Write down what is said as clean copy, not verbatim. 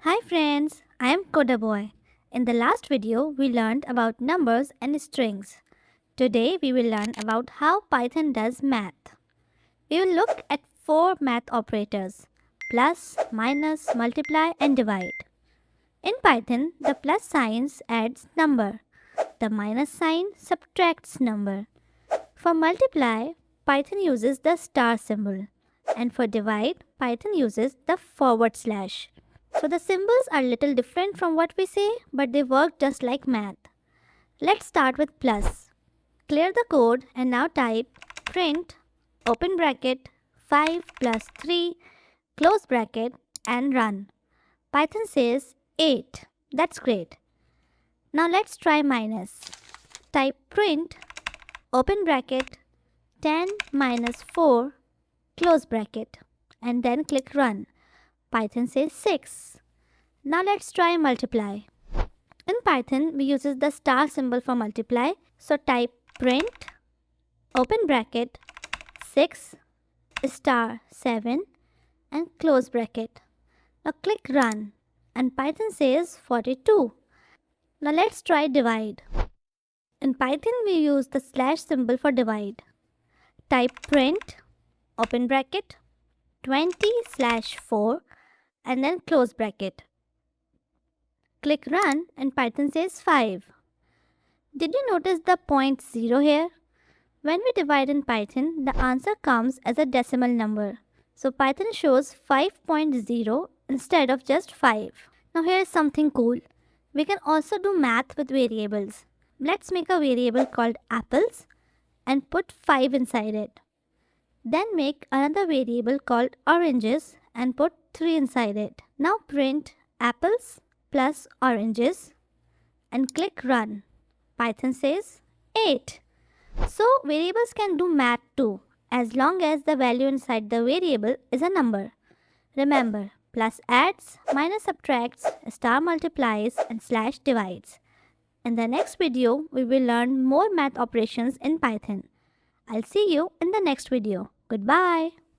Hi friends, I am Coderboy. In the last video, we learned about numbers and strings. Today, we will learn about how Python does math. We will look at four math operators: plus, minus, multiply, and divide. In Python, the plus sign adds number. The minus sign subtracts number. For multiply, Python uses the star symbol. And for divide, Python uses the forward slash. So the symbols are little different from what we say, but they work just like math. Let's start with plus. Clear the code and now type print open bracket 5 plus 3 close bracket and run. Python says 8. That's great. Now let's try minus. Type print open bracket 10 minus 4 close bracket and then click run. Python says 6. Now let's try multiply. In Python, we use the star symbol for multiply. So type print open bracket 6 star 7 and close bracket. Now click run and Python says 42. Now let's try divide. In Python, we use the slash symbol for divide. Type print open bracket 20 slash 4 and then close bracket. Click run and Python says 5. Did you notice the point 0 here? When we divide in Python, the answer comes as a decimal number. So Python shows 5.0 instead of just 5. Now here is something cool. We can also do math with variables. Let's make a variable called apples and put 5 inside it. Then make another variable called oranges and put 3 inside it. Now print apples plus oranges and click run. Python says 8. So variables can do math too, as long as the value inside the variable is a number. Remember, plus adds, minus subtracts, star multiplies, and slash divides. In the next video, we will learn more math operations in Python. I'll see you in the next video. Goodbye.